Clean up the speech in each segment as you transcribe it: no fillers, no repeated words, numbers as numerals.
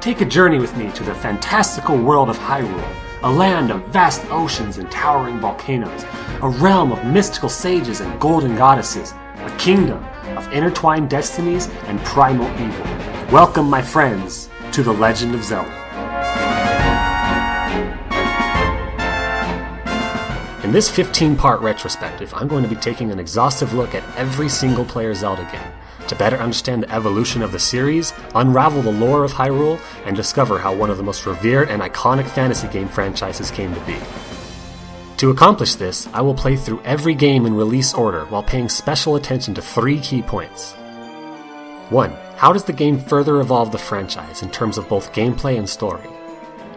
Take a journey with me to the fantastical world of Hyrule, a land of vast oceans and towering volcanoes, a realm of mystical sages and golden goddesses, a kingdom of intertwined destinies and primal evil. Welcome, my friends, to The Legend of Zelda. In this 15-part retrospective, I'm going to be taking an exhaustive look at every single-player Zelda game, to better understand the evolution of the series, unravel the lore of Hyrule, and discover how one of the most revered and iconic fantasy game franchises came to be. To accomplish this, I will play through every game in release order while paying special attention to 3 key points. 1. How does the game further evolve the franchise in terms of both gameplay and story?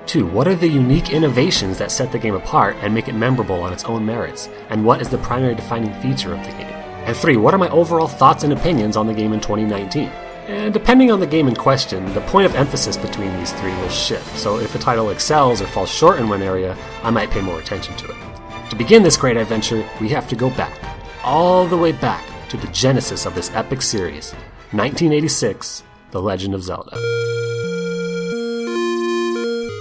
2. What are the unique innovations that set the game apart and make it memorable on its own merits? And what is the primary defining feature of the game? And 3. What are my overall thoughts and opinions on the game in 2019? And depending on the game in question, the point of emphasis between these 3 will shift, so if a title excels or falls short in one area, I might pay more attention to it. To begin this great adventure, we have to go back, all the way back to the genesis of this epic series, 1986, The Legend of Zelda.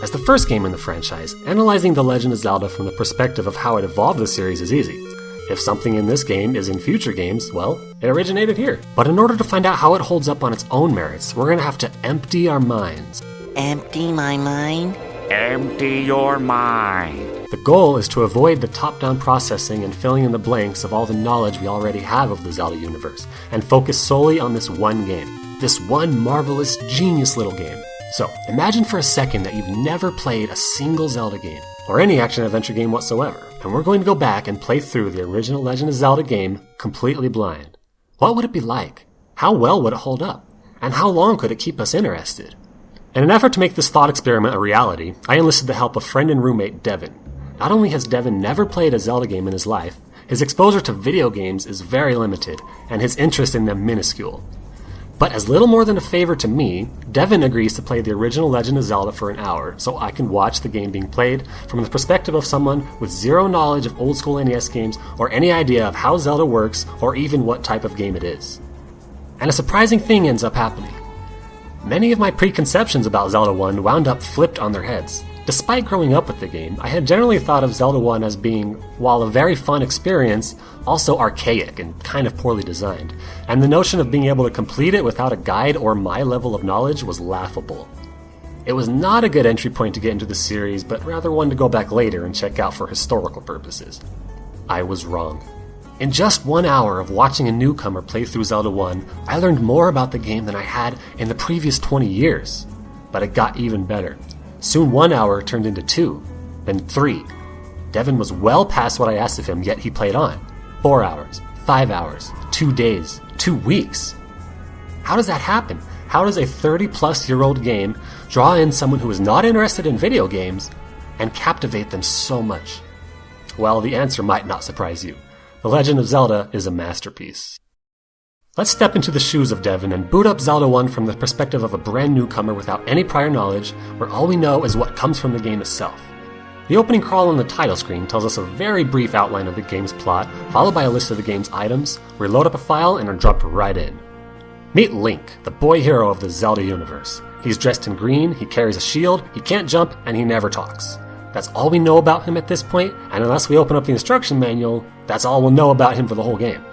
As the first game in the franchise, analyzing The Legend of Zelda from the perspective of how it evolved the series is easy. If something in this game is in future games, well, it originated here. But in order to find out how it holds up on its own merits, we're going to have to empty our minds. Empty my mind? Empty your mind. The goal is to avoid the top-down processing and filling in the blanks of all the knowledge we already have of the Zelda universe, and focus solely on this one game. This one marvelous, genius little game. So, imagine for a second that you've never played a single Zelda game, or any action-adventure game whatsoever, and we're going to go back and play through the original Legend of Zelda game completely blind. What would it be like? How well would it hold up? And how long could it keep us interested? In an effort to make this thought experiment a reality, I enlisted the help of friend and roommate Devin. Not only has Devin never played a Zelda game in his life, his exposure to video games is very limited, and his interest in them minuscule. But as little more than a favor to me, Devin agrees to play the original Legend of Zelda for an hour so I can watch the game being played from the perspective of someone with zero knowledge of old school NES games or any idea of how Zelda works or even what type of game it is. And a surprising thing ends up happening. Many of my preconceptions about Zelda 1 wound up flipped on their heads. Despite growing up with the game, I had generally thought of Zelda 1 as being, while a very fun experience, also archaic and kind of poorly designed, and the notion of being able to complete it without a guide or my level of knowledge was laughable. It was not a good entry point to get into the series, but rather one to go back later and check out for historical purposes. I was wrong. In just 1 hour of watching a newcomer play through Zelda 1, I learned more about the game than I had in the previous 20 years. But it got even better. Soon 1 hour turned into 2, then 3. Devin was well past what I asked of him, yet he played on. 4 hours, 5 hours, 2 days, 2 weeks. How does that happen? How does a 30-plus-year-old game draw in someone who is not interested in video games and captivate them so much? Well, the answer might not surprise you. The Legend of Zelda is a masterpiece. Let's step into the shoes of Devin and boot up Zelda 1 from the perspective of a brand newcomer without any prior knowledge, where all we know is what comes from the game itself. The opening crawl on the title screen tells us a very brief outline of the game's plot, followed by a list of the game's items. We load up a file and are dropped right in. Meet Link, the boy hero of the Zelda universe. He's dressed in green, he carries a shield, he can't jump, and he never talks. That's all we know about him at this point, and unless we open up the instruction manual, that's all we'll know about him for the whole game.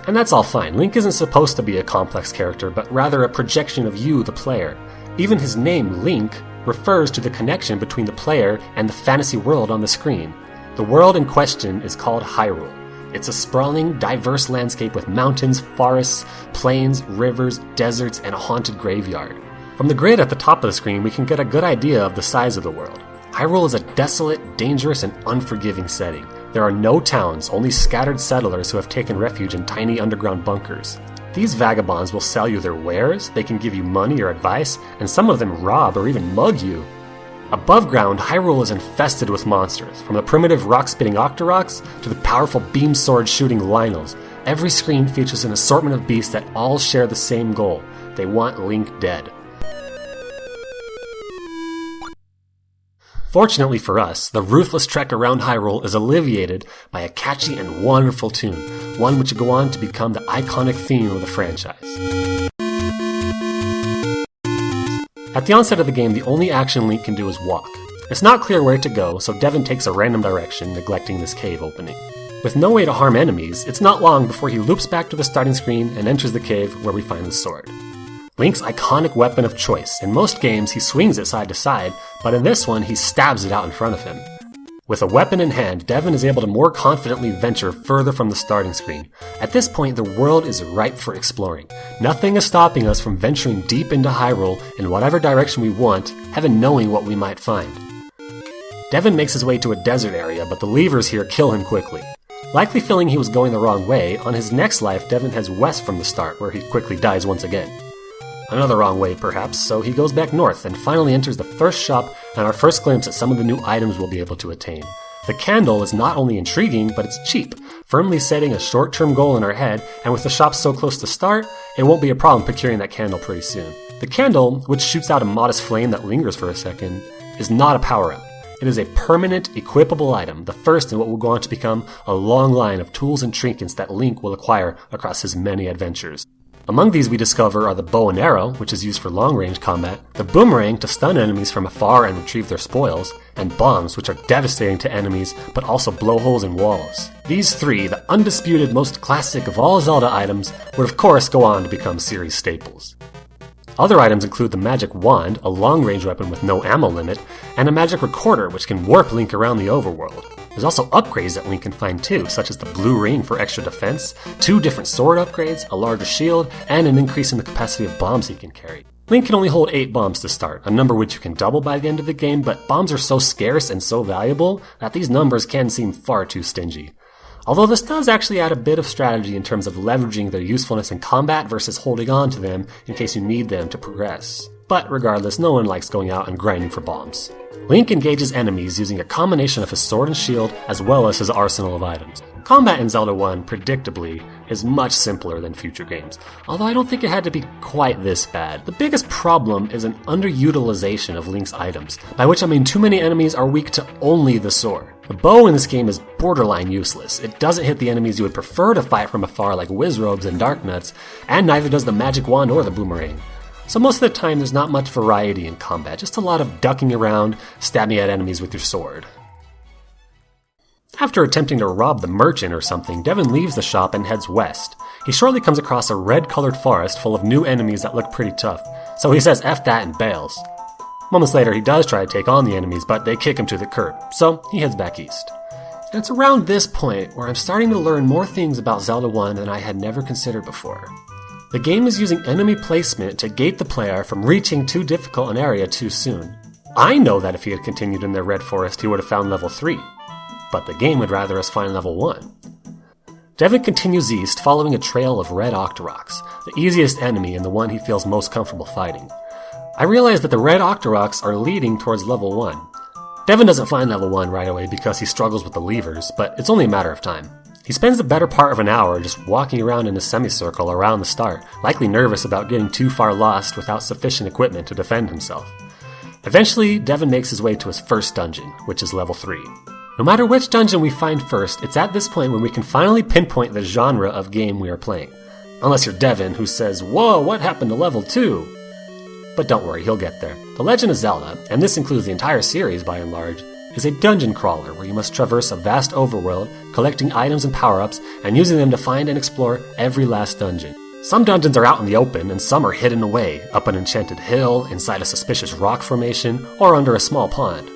And that's all fine. Link isn't supposed to be a complex character, but rather a projection of you, the player. Even his name, Link, refers to the connection between the player and the fantasy world on the screen. The world in question is called Hyrule. It's a sprawling, diverse landscape with mountains, forests, plains, rivers, deserts, and a haunted graveyard. From the grid at the top of the screen, we can get a good idea of the size of the world. Hyrule is a desolate, dangerous, and unforgiving setting. There are no towns, only scattered settlers who have taken refuge in tiny underground bunkers. These vagabonds will sell you their wares, they can give you money or advice, and some of them rob or even mug you. Above ground, Hyrule is infested with monsters, from the primitive rock-spitting Octoroks to the powerful beam sword-shooting Lynels. Every screen features an assortment of beasts that all share the same goal. They want Link dead. Fortunately for us, the ruthless trek around Hyrule is alleviated by a catchy and wonderful tune, one which would go on to become the iconic theme of the franchise. At the onset of the game, the only action Link can do is walk. It's not clear where to go, so Devin takes a random direction, neglecting this cave opening. With no way to harm enemies, it's not long before he loops back to the starting screen and enters the cave where we find the sword. Link's iconic weapon of choice. In most games, he swings it side to side, but in this one, he stabs it out in front of him. With a weapon in hand, Devin is able to more confidently venture further from the starting screen. At this point, the world is ripe for exploring. Nothing is stopping us from venturing deep into Hyrule in whatever direction we want, heaven knowing what we might find. Devin makes his way to a desert area, but the levers here kill him quickly. Likely feeling he was going the wrong way, on his next life, Devin heads west from the start, where he quickly dies once again. Another wrong way, perhaps, so he goes back north and finally enters the first shop and our first glimpse at some of the new items we'll be able to attain. The candle is not only intriguing, but it's cheap, firmly setting a short-term goal in our head, and with the shop so close to start, it won't be a problem procuring that candle pretty soon. The candle, which shoots out a modest flame that lingers for a second, is not a power-up. It is a permanent, equipable item, the first in what will go on to become a long line of tools and trinkets that Link will acquire across his many adventures. Among these we discover are the bow and arrow, which is used for long-range combat, the boomerang to stun enemies from afar and retrieve their spoils, and bombs, which are devastating to enemies but also blow holes in walls. These three, the undisputed most classic of all Zelda items, would of course go on to become series staples. Other items include the magic wand, a long-range weapon with no ammo limit, and a magic recorder which can warp Link around the overworld. There's also upgrades that Link can find too, such as the blue ring for extra defense, 2 different sword upgrades, a larger shield, and an increase in the capacity of bombs he can carry. Link can only hold 8 bombs to start, a number which you can double by the end of the game, but bombs are so scarce and so valuable that these numbers can seem far too stingy. Although this does actually add a bit of strategy in terms of leveraging their usefulness in combat versus holding on to them in case you need them to progress. But regardless, no one likes going out and grinding for bombs. Link engages enemies using a combination of his sword and shield as well as his arsenal of items. Combat in Zelda 1, predictably, is much simpler than future games, although I don't think it had to be quite this bad. The biggest problem is an underutilization of Link's items, by which I mean too many enemies are weak to only the sword. The bow in this game is borderline useless. It doesn't hit the enemies you would prefer to fight from afar like Wizrobes and Darknuts, and neither does the magic wand or the boomerang. So most of the time there's not much variety in combat, just a lot of ducking around, stabbing at enemies with your sword. After attempting to rob the merchant or something, Devin leaves the shop and heads west. He shortly comes across a red-colored forest full of new enemies that look pretty tough, so he says F that and bails. Moments later, he does try to take on the enemies, but they kick him to the curb, so he heads back east. And it's around this point where I'm starting to learn more things about Zelda 1 than I had never considered before. The game is using enemy placement to gate the player from reaching too difficult an area too soon. I know that if he had continued in the Red Forest, he would have found level 3, but the game would rather us find level 1. Devin continues east, following a trail of red Octoroks, the easiest enemy and the one he feels most comfortable fighting. I realize that the red Octoroks are leading towards level 1. Devin doesn't find level 1 right away because he struggles with the levers, but it's only a matter of time. He spends the better part of an hour just walking around in a semicircle around the start, likely nervous about getting too far lost without sufficient equipment to defend himself. Eventually, Devin makes his way to his first dungeon, which is level 3. No matter which dungeon we find first, it's at this point when we can finally pinpoint the genre of game we are playing. Unless you're Devin, who says, "Whoa, what happened to level 2?" But don't worry, he'll get there. The Legend of Zelda, and this includes the entire series by and large, is a dungeon crawler where you must traverse a vast overworld, collecting items and power-ups, and using them to find and explore every last dungeon. Some dungeons are out in the open, and some are hidden away, up an enchanted hill, inside a suspicious rock formation, or under a small pond.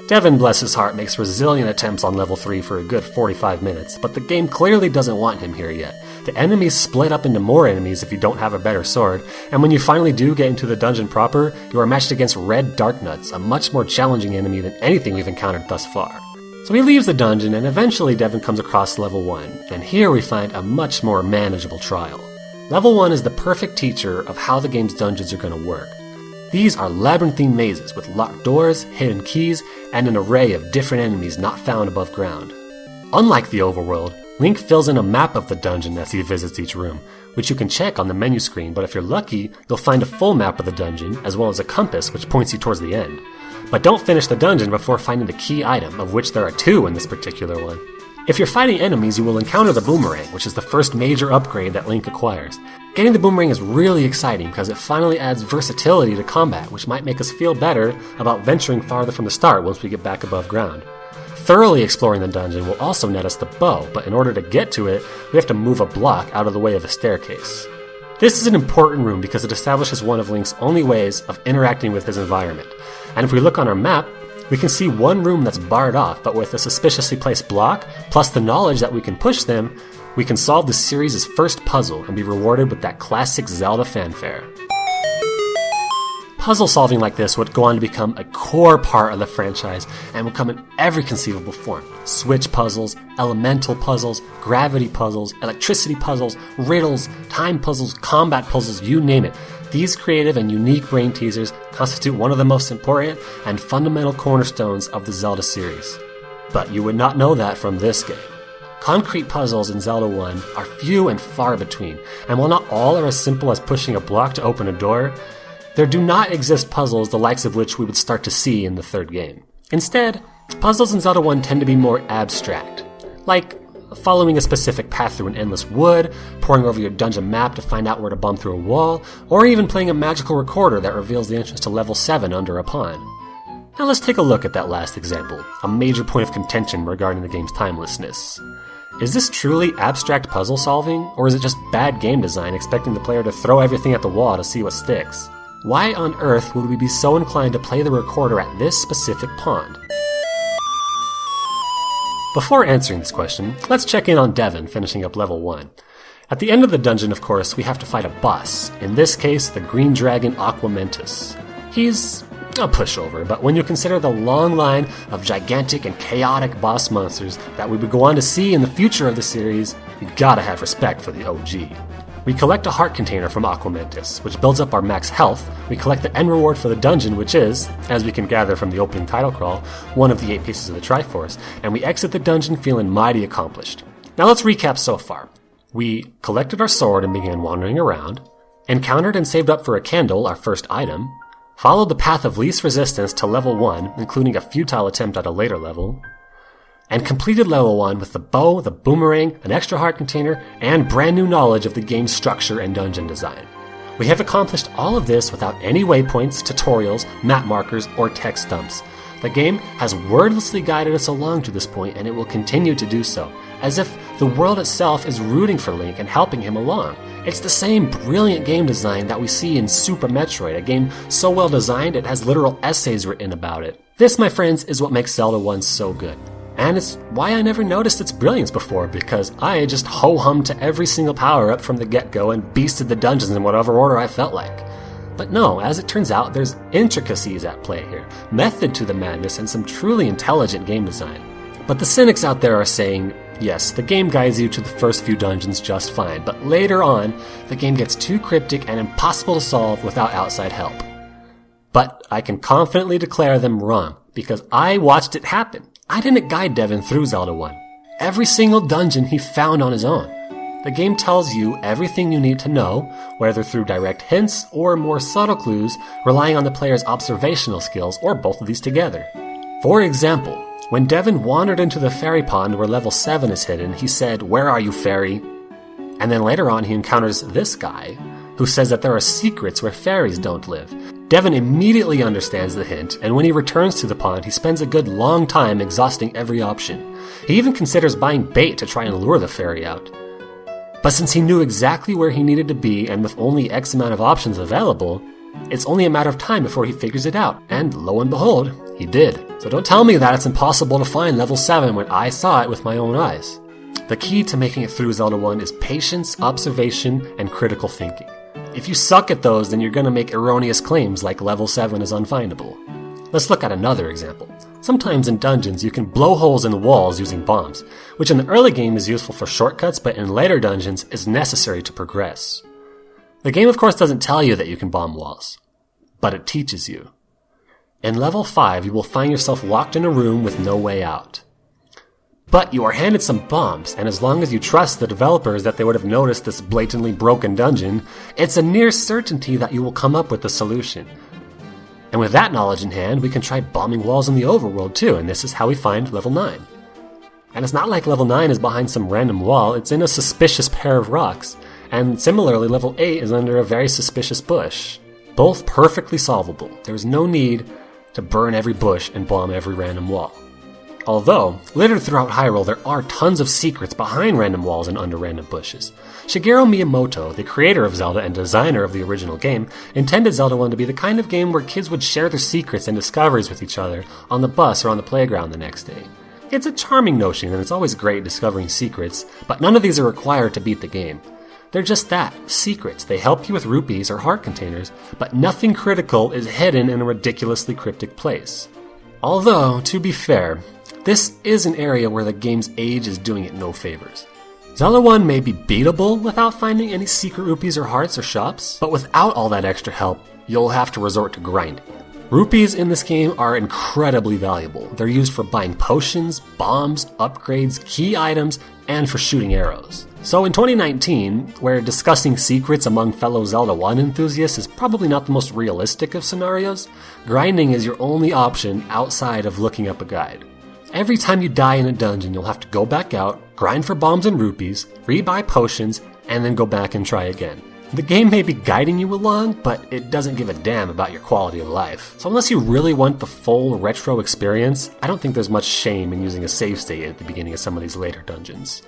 Devin, bless his heart, makes resilient attempts on level 3 for a good 45 minutes, but the game clearly doesn't want him here yet. The enemies split up into more enemies if you don't have a better sword, and when you finally do get into the dungeon proper, you are matched against Red Darknuts, a much more challenging enemy than anything we've encountered thus far. So he leaves the dungeon, and eventually Devin comes across level 1, and here we find a much more manageable trial. Level 1 is the perfect teacher of how the game's dungeons are going to work. These are labyrinthine mazes with locked doors, hidden keys, and an array of different enemies not found above ground. Unlike the overworld, Link fills in a map of the dungeon as he visits each room, which you can check on the menu screen, but if you're lucky, you'll find a full map of the dungeon, as well as a compass which points you towards the end. But don't finish the dungeon before finding the key item, of which there are 2 in this particular one. If you're fighting enemies, you will encounter the boomerang, which is the first major upgrade that Link acquires. Getting the boomerang is really exciting because it finally adds versatility to combat, which might make us feel better about venturing farther from the start once we get back above ground. Thoroughly exploring the dungeon will also net us the bow, but in order to get to it, we have to move a block out of the way of a staircase. This is an important room because it establishes one of Link's only ways of interacting with his environment. And if we look on our map, we can see one room that's barred off, but with a suspiciously placed block, plus the knowledge that we can push them, we can solve the series' first puzzle and be rewarded with that classic Zelda fanfare. Puzzle solving like this would go on to become a core part of the franchise and would come in every conceivable form. Switch puzzles, elemental puzzles, gravity puzzles, electricity puzzles, riddles, time puzzles, combat puzzles, you name it. These creative and unique brain teasers constitute one of the most important and fundamental cornerstones of the Zelda series. But you would not know that from this game. Concrete puzzles in Zelda 1 are few and far between, and while not all are as simple as pushing a block to open a door, there do not exist puzzles the likes of which we would start to see in the third game. Instead, puzzles in Zelda 1 tend to be more abstract, like following a specific path through an endless wood, poring over your dungeon map to find out where to bomb through a wall, or even playing a magical recorder that reveals the entrance to level 7 under a pond. Now let's take a look at that last example, a major point of contention regarding the game's timelessness. Is this truly abstract puzzle solving, or is it just bad game design expecting the player to throw everything at the wall to see what sticks? Why on earth would we be so inclined to play the recorder at this specific pond? Before answering this question, let's check in on Devin finishing up level 1. At the end of the dungeon, of course, we have to fight a boss, in this case the green dragon Aquamentus. He's a pushover, but when you consider the long line of gigantic and chaotic boss monsters that we would go on to see in the future of the series, you gotta have respect for the OG. We collect a heart container from Aquamentus, which builds up our max health. We collect the end reward for the dungeon, which is, as we can gather from the opening title crawl, one of the 8 pieces of the Triforce, and we exit the dungeon feeling mighty accomplished. Now let's recap so far. We collected our sword and began wandering around, encountered and saved up for a candle, our first item, followed the path of least resistance to level 1, including a futile attempt at a later level, and completed level 1 with the bow, the boomerang, an extra heart container, and brand new knowledge of the game's structure and dungeon design. We have accomplished all of this without any waypoints, tutorials, map markers, or text dumps. The game has wordlessly guided us along to this point, and it will continue to do so, as if the world itself is rooting for Link and helping him along. It's the same brilliant game design that we see in Super Metroid, a game so well designed it has literal essays written about it. This, my friends, is what makes Zelda 1 so good. And it's why I never noticed its brilliance before, because I just ho-hummed to every single power-up from the get-go and beasted the dungeons in whatever order I felt like. But no, as it turns out, there's intricacies at play here, method to the madness, and some truly intelligent game design. But the cynics out there are saying, yes, the game guides you to the first few dungeons just fine, but later on, the game gets too cryptic and impossible to solve without outside help. But I can confidently declare them wrong, because I watched it happen. I didn't guide Devin through Zelda 1. Every single dungeon he found on his own. The game tells you everything you need to know, whether through direct hints or more subtle clues, relying on the player's observational skills, or both of these together. For example, when Devin wandered into the fairy pond where level 7 is hidden, he said, "Where are you, fairy?" And then later on he encounters this guy, who says that there are secrets where fairies don't live. Devin immediately understands the hint, and when he returns to the pond, he spends a good long time exhausting every option. He even considers buying bait to try and lure the fairy out. But since he knew exactly where he needed to be, and with only X amount of options available, it's only a matter of time before he figures it out, and lo and behold, he did. So don't tell me that it's impossible to find level 7 when I saw it with my own eyes. The key to making it through Zelda 1 is patience, observation, and critical thinking. If you suck at those, then you're going to make erroneous claims like level 7 is unfindable. Let's look at another example. Sometimes in dungeons you can blow holes in the walls using bombs, which in the early game is useful for shortcuts, but in later dungeons is necessary to progress. The game of course doesn't tell you that you can bomb walls, but it teaches you. In level 5 you will find yourself locked in a room with no way out. But you are handed some bombs, and as long as you trust the developers that they would have noticed this blatantly broken dungeon, it's a near certainty that you will come up with the solution. And with that knowledge in hand, we can try bombing walls in the overworld too, and this is how we find level 9. And it's not like level 9 is behind some random wall, it's in a suspicious pair of rocks. And similarly, level 8 is under a very suspicious bush. Both perfectly solvable. There's no need to burn every bush and bomb every random wall. Although, littered throughout Hyrule, there are tons of secrets behind random walls and under random bushes. Shigeru Miyamoto, the creator of Zelda and designer of the original game, intended Zelda 1 to be the kind of game where kids would share their secrets and discoveries with each other on the bus or on the playground the next day. It's a charming notion and it's always great discovering secrets, but none of these are required to beat the game. They're just that, secrets. They help you with rupees or heart containers, but nothing critical is hidden in a ridiculously cryptic place. Although, to be fair, this is an area where the game's age is doing it no favors. Zelda 1 may be beatable without finding any secret rupees or hearts or shops, but without all that extra help, you'll have to resort to grinding. Rupees in this game are incredibly valuable. They're used for buying potions, bombs, upgrades, key items, and for shooting arrows. So in 2019, where discussing secrets among fellow Zelda 1 enthusiasts is probably not the most realistic of scenarios, grinding is your only option outside of looking up a guide. Every time you die in a dungeon, you'll have to go back out, grind for bombs and rupees, rebuy potions, and then go back and try again. The game may be guiding you along, but it doesn't give a damn about your quality of life. So unless you really want the full retro experience, I don't think there's much shame in using a save state at the beginning of some of these later dungeons.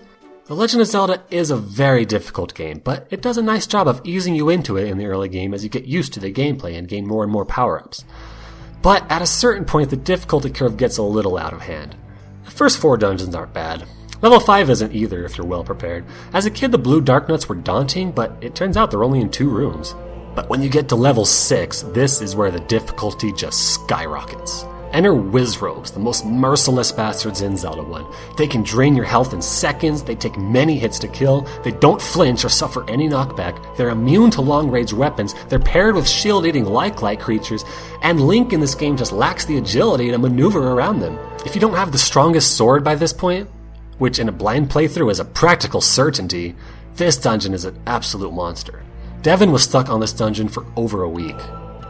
The Legend of Zelda is a very difficult game, but it does a nice job of easing you into it in the early game as you get used to the gameplay and gain more and more power-ups. But at a certain point, the difficulty curve gets a little out of hand. The first 4 dungeons aren't bad. Level 5 isn't either if you're well prepared. As a kid, the blue dark nuts were daunting, but it turns out they're only in 2 rooms. But when you get to level 6, this is where the difficulty just skyrockets. Enter Wizrobes, the most merciless bastards in Zelda 1. They can drain your health in seconds, they take many hits to kill, they don't flinch or suffer any knockback, they're immune to long-range weapons, they're paired with shield-eating like creatures, and Link in this game just lacks the agility to maneuver around them. If you don't have the strongest sword by this point, which in a blind playthrough is a practical certainty, this dungeon is an absolute monster. Devin was stuck on this dungeon for over a week.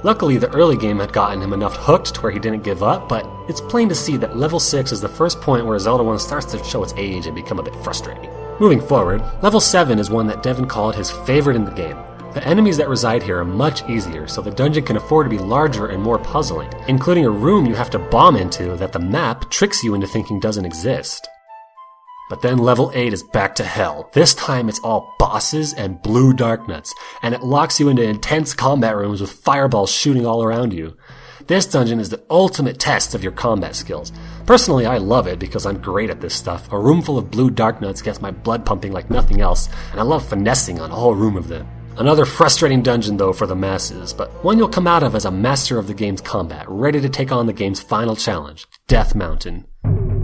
Luckily, the early game had gotten him enough hooked to where he didn't give up, but it's plain to see that level 6 is the first point where Zelda 1 starts to show its age and become a bit frustrating. Moving forward, level 7 is one that Devin called his favorite in the game. The enemies that reside here are much easier, so the dungeon can afford to be larger and more puzzling, including a room you have to bomb into that the map tricks you into thinking doesn't exist. But then level 8 is back to hell. This time it's all bosses and blue dark nuts, and it locks you into intense combat rooms with fireballs shooting all around you. This dungeon is the ultimate test of your combat skills. Personally, I love it because I'm great at this stuff. A room full of blue dark nuts gets my blood pumping like nothing else, and I love finessing on a whole room of them. Another frustrating dungeon though for the masses, but one you'll come out of as a master of the game's combat, ready to take on the game's final challenge, Death Mountain.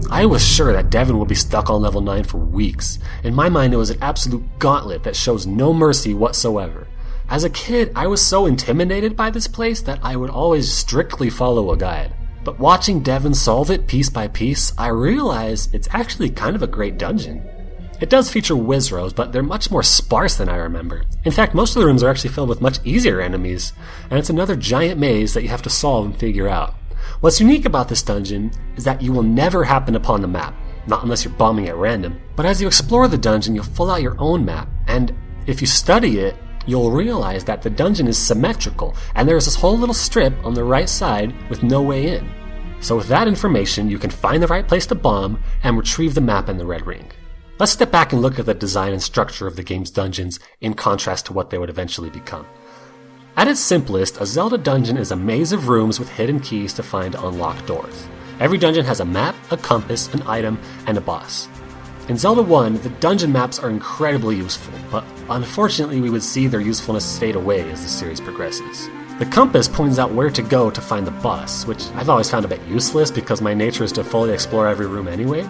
I was sure that Devin would be stuck on level 9 for weeks. In my mind, it was an absolute gauntlet that shows no mercy whatsoever. As a kid, I was so intimidated by this place that I would always strictly follow a guide. But watching Devin solve it piece by piece, I realized it's actually kind of a great dungeon. It does feature Wizrobes, but they're much more sparse than I remember. In fact, most of the rooms are actually filled with much easier enemies, and it's another giant maze that you have to solve and figure out. What's unique about this dungeon is that you will never happen upon the map, not unless you're bombing at random. But as you explore the dungeon, you'll fill out your own map, and if you study it, you'll realize that the dungeon is symmetrical, and there's this whole little strip on the right side with no way in. So with that information, you can find the right place to bomb and retrieve the map and the red ring. Let's step back and look at the design and structure of the game's dungeons in contrast to what they would eventually become. At its simplest, a Zelda dungeon is a maze of rooms with hidden keys to find unlocked doors. Every dungeon has a map, a compass, an item, and a boss. In Zelda 1, the dungeon maps are incredibly useful, but unfortunately we would see their usefulness fade away as the series progresses. The compass points out where to go to find the boss, which I've always found a bit useless because my nature is to fully explore every room anyway.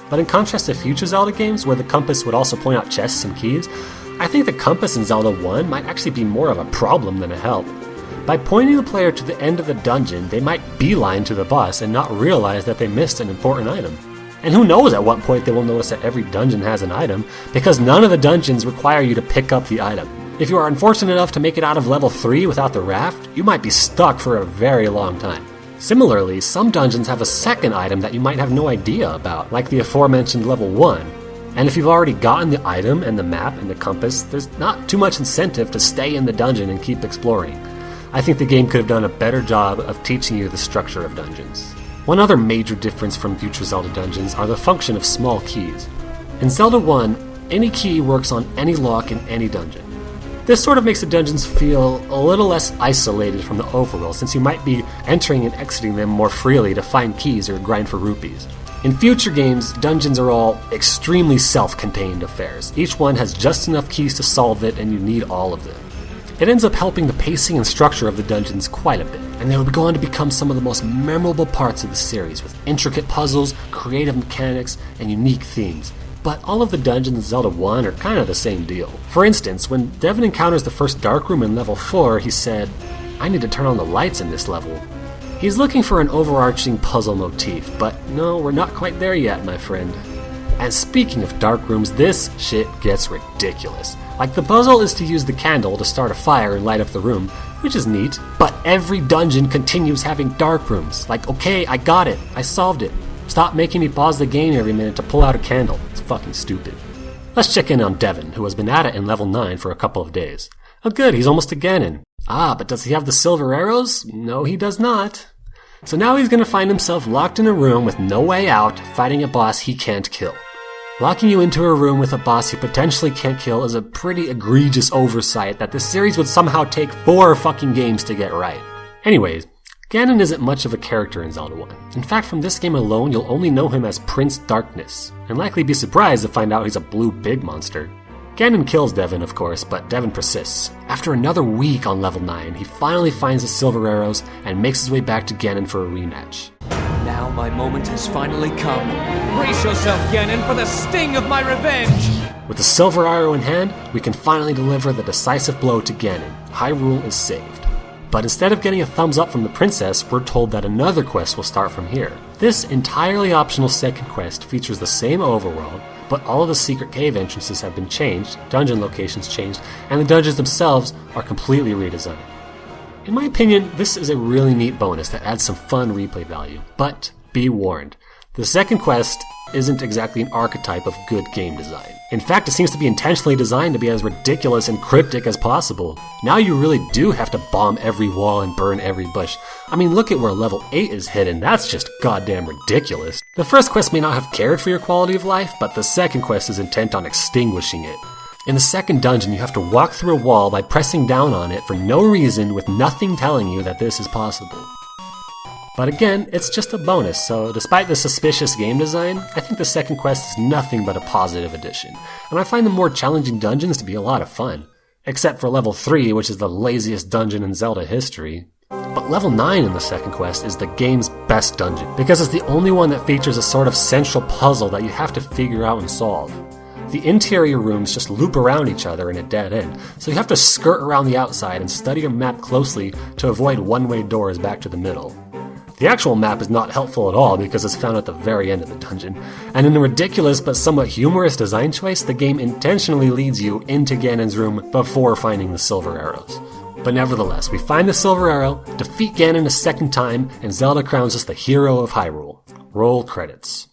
But in contrast to future Zelda games, where the compass would also point out chests and keys, I think the compass in Zelda 1 might actually be more of a problem than a help. By pointing the player to the end of the dungeon, they might beeline to the boss and not realize that they missed an important item. And who knows at what point they will notice that every dungeon has an item, because none of the dungeons require you to pick up the item. If you are unfortunate enough to make it out of level 3 without the raft, you might be stuck for a very long time. Similarly, some dungeons have a second item that you might have no idea about, like the aforementioned level 1. And if you've already gotten the item and the map and the compass, there's not too much incentive to stay in the dungeon and keep exploring. I think the game could have done a better job of teaching you the structure of dungeons. One other major difference from future Zelda dungeons are the function of small keys. In Zelda 1, any key works on any lock in any dungeon. This sort of makes the dungeons feel a little less isolated from the overworld, since you might be entering and exiting them more freely to find keys or grind for rupees. In future games, dungeons are all extremely self-contained affairs. Each one has just enough keys to solve it, and you need all of them. It ends up helping the pacing and structure of the dungeons quite a bit, and they will go on to become some of the most memorable parts of the series, with intricate puzzles, creative mechanics, and unique themes. But all of the dungeons in Zelda 1 are kind of the same deal. For instance, when Devin encounters the first dark room in level 4, he said, "I need to turn on the lights in this level." He's looking for an overarching puzzle motif, but no, we're not quite there yet, my friend. And speaking of dark rooms, this shit gets ridiculous. Like, the puzzle is to use the candle to start a fire and light up the room, which is neat, but every dungeon continues having dark rooms. Like, okay, I got it, I solved it. Stop making me pause the game every minute to pull out a candle. It's fucking stupid. Let's check in on Devin, who has been at it in level 9 for a couple of days. Oh good, he's almost to Ganon. Ah, but does he have the silver arrows? No, he does not. So now he's gonna find himself locked in a room with no way out, fighting a boss he can't kill. Locking you into a room with a boss you potentially can't kill is a pretty egregious oversight that this series would somehow take 4 fucking games to get right. Anyways, Ganon isn't much of a character in Zelda 1. In fact, from this game alone, you'll only know him as Prince Darkness, and likely be surprised to find out he's a blue big monster. Ganon kills Devin, of course, but Devin persists. After another week on level 9, he finally finds the silver arrows and makes his way back to Ganon for a rematch. Now my moment has finally come. Brace yourself, Ganon, for the sting of my revenge! With the silver arrow in hand, we can finally deliver the decisive blow to Ganon. Hyrule is saved. But instead of getting a thumbs up from the princess, we're told that another quest will start from here. This entirely optional second quest features the same overworld, but all of the secret cave entrances have been changed, dungeon locations changed, and the dungeons themselves are completely redesigned. In my opinion, this is a really neat bonus that adds some fun replay value, but be warned, the second quest isn't exactly an archetype of good game design. In fact, it seems to be intentionally designed to be as ridiculous and cryptic as possible. Now you really do have to bomb every wall and burn every bush. I mean, look at where level 8 is hidden, that's just goddamn ridiculous. The first quest may not have cared for your quality of life, but the second quest is intent on extinguishing it. In the second dungeon, you have to walk through a wall by pressing down on it for no reason, with nothing telling you that this is possible. But again, it's just a bonus, so despite the suspicious game design, I think the second quest is nothing but a positive addition, and I find the more challenging dungeons to be a lot of fun. Except for level 3, which is the laziest dungeon in Zelda history. But level 9 in the second quest is the game's best dungeon, because it's the only one that features a sort of central puzzle that you have to figure out and solve. The interior rooms just loop around each other in a dead end, so you have to skirt around the outside and study your map closely to avoid one-way doors back to the middle. The actual map is not helpful at all because it's found at the very end of the dungeon, and in a ridiculous but somewhat humorous design choice, the game intentionally leads you into Ganon's room before finding the silver arrows. But nevertheless, we find the silver arrow, defeat Ganon a second time, and Zelda crowns us the hero of Hyrule. Roll credits.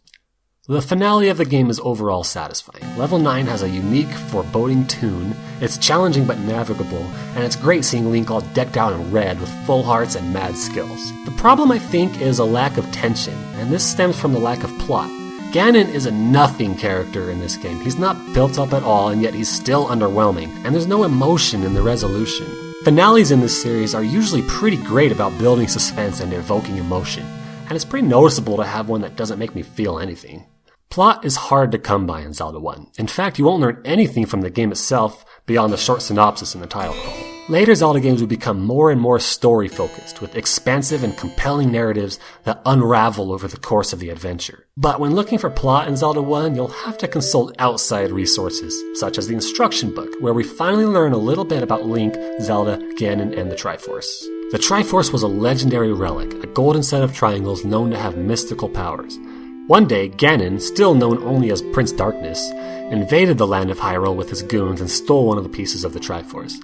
The finale of the game is overall satisfying. Level 9 has a unique, foreboding tune, it's challenging but navigable, and it's great seeing Link all decked out in red with full hearts and mad skills. The problem, I think, is a lack of tension, and this stems from the lack of plot. Ganon is a nothing character in this game. He's not built up at all, and yet he's still underwhelming, and there's no emotion in the resolution. Finales in this series are usually pretty great about building suspense and evoking emotion, and it's pretty noticeable to have one that doesn't make me feel anything. Plot is hard to come by in Zelda 1. In fact, you won't learn anything from the game itself beyond the short synopsis in the title call. Later Zelda games will become more and more story-focused, with expansive and compelling narratives that unravel over the course of the adventure. But when looking for plot in Zelda 1, you'll have to consult outside resources, such as the instruction book, where we finally learn a little bit about Link, Zelda, Ganon, and the Triforce. The Triforce was a legendary relic, a golden set of triangles known to have mystical powers. One day, Ganon, still known only as Prince Darkness, invaded the land of Hyrule with his goons and stole one of the pieces of the Triforce.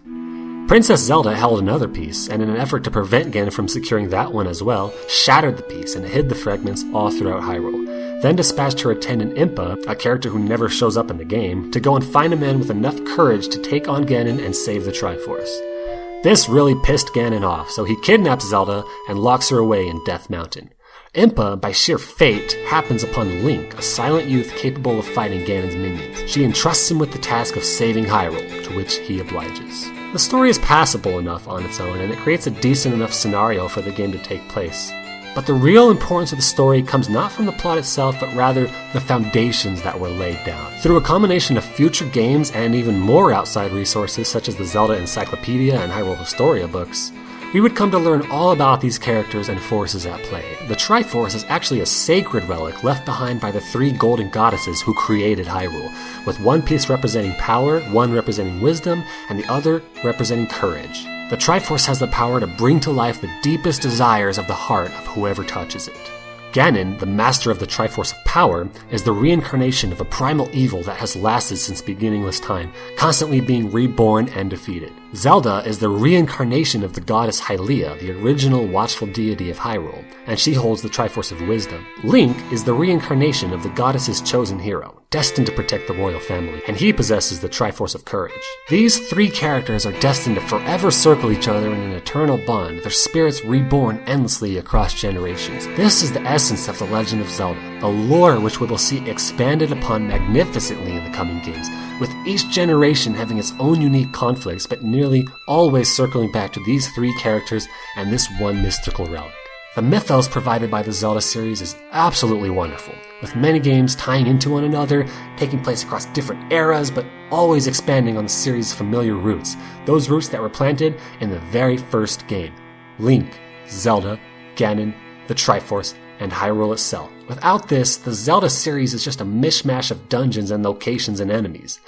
Princess Zelda held another piece, and in an effort to prevent Ganon from securing that one as well, shattered the piece and hid the fragments all throughout Hyrule. Then dispatched her attendant Impa, a character who never shows up in the game, to go and find a man with enough courage to take on Ganon and save the Triforce. This really pissed Ganon off, so he kidnaps Zelda and locks her away in Death Mountain. Impa, by sheer fate, happens upon Link, a silent youth capable of fighting Ganon's minions. She entrusts him with the task of saving Hyrule, to which he obliges. The story is passable enough on its own, and it creates a decent enough scenario for the game to take place. But the real importance of the story comes not from the plot itself, but rather the foundations that were laid down. Through a combination of future games and even more outside resources such as the Zelda Encyclopedia and Hyrule Historia books, we would come to learn all about these characters and forces at play. The Triforce is actually a sacred relic left behind by the 3 golden goddesses who created Hyrule, with one piece representing power, one representing wisdom, and the other representing courage. The Triforce has the power to bring to life the deepest desires of the heart of whoever touches it. Ganon, the master of the Triforce of Power, is the reincarnation of a primal evil that has lasted since beginningless time, constantly being reborn and defeated. Zelda is the reincarnation of the goddess Hylia, the original watchful deity of Hyrule, and she holds the Triforce of Wisdom. Link is the reincarnation of the goddess's chosen hero, destined to protect the royal family, and he possesses the Triforce of Courage. These 3 characters are destined to forever circle each other in an eternal bond, their spirits reborn endlessly across generations. This is the essence of The Legend of Zelda, a lore which we will see expanded upon magnificently in the coming games, with each generation having its own unique conflicts, but nearly always circling back to these 3 characters and this one mystical relic. The mythos provided by the Zelda series is absolutely wonderful, with many games tying into one another, taking place across different eras, but always expanding on the series' familiar roots, those roots that were planted in the very first game. Link, Zelda, Ganon, the Triforce, and Hyrule itself. Without this, the Zelda series is just a mishmash of dungeons and locations and enemies.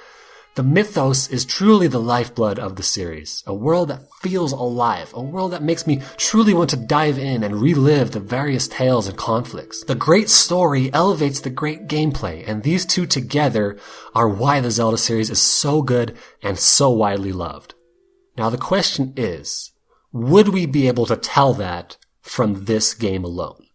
The mythos is truly the lifeblood of the series, a world that feels alive, a world that makes me truly want to dive in and relive the various tales and conflicts. The great story elevates the great gameplay, and these two together are why the Zelda series is so good and so widely loved. Now the question is, would we be able to tell that from this game alone?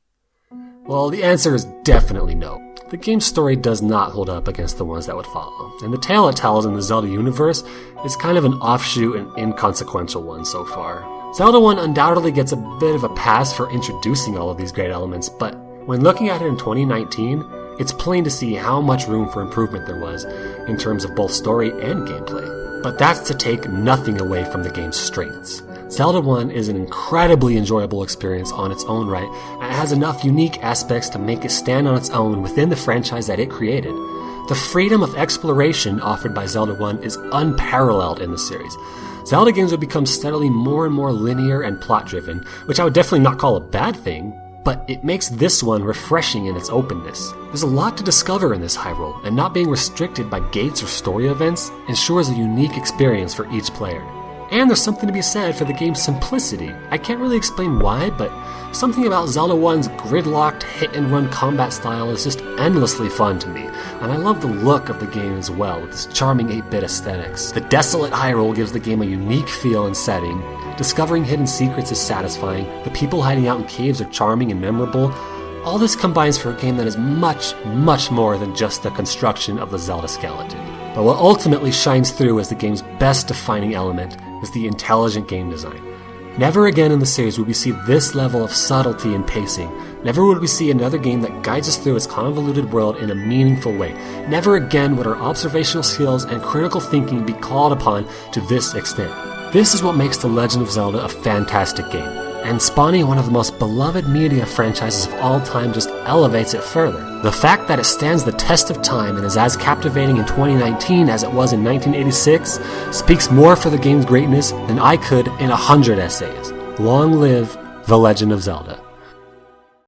Well, the answer is definitely no. The game's story does not hold up against the ones that would follow, and the tale it tells in the Zelda universe is kind of an offshoot and inconsequential one so far. Zelda 1 undoubtedly gets a bit of a pass for introducing all of these great elements, but when looking at it in 2019, it's plain to see how much room for improvement there was in terms of both story and gameplay. But that's to take nothing away from the game's strengths. Zelda 1 is an incredibly enjoyable experience on its own right, and it has enough unique aspects to make it stand on its own within the franchise that it created. The freedom of exploration offered by Zelda 1 is unparalleled in the series. Zelda games would become steadily more and more linear and plot-driven, which I would definitely not call a bad thing, but it makes this one refreshing in its openness. There's a lot to discover in this Hyrule, and not being restricted by gates or story events ensures a unique experience for each player. And there's something to be said for the game's simplicity. I can't really explain why, but something about Zelda 1's gridlocked hit-and-run combat style is just endlessly fun to me, and I love the look of the game as well, with its charming 8-bit aesthetics. The desolate Hyrule gives the game a unique feel and setting, discovering hidden secrets is satisfying, the people hiding out in caves are charming and memorable. All this combines for a game that is much, much more than just the construction of the Zelda skeleton. But what ultimately shines through as the game's best defining element is the intelligent game design. Never again in the series would we see this level of subtlety and pacing. Never would we see another game that guides us through its convoluted world in a meaningful way. Never again would our observational skills and critical thinking be called upon to this extent. This is what makes The Legend of Zelda a fantastic game, and spawning one of the most beloved media franchises of all time just elevates it further. The fact that it stands the test of time and is as captivating in 2019 as it was in 1986 speaks more for the game's greatness than I could in 100 essays. Long live The Legend of Zelda.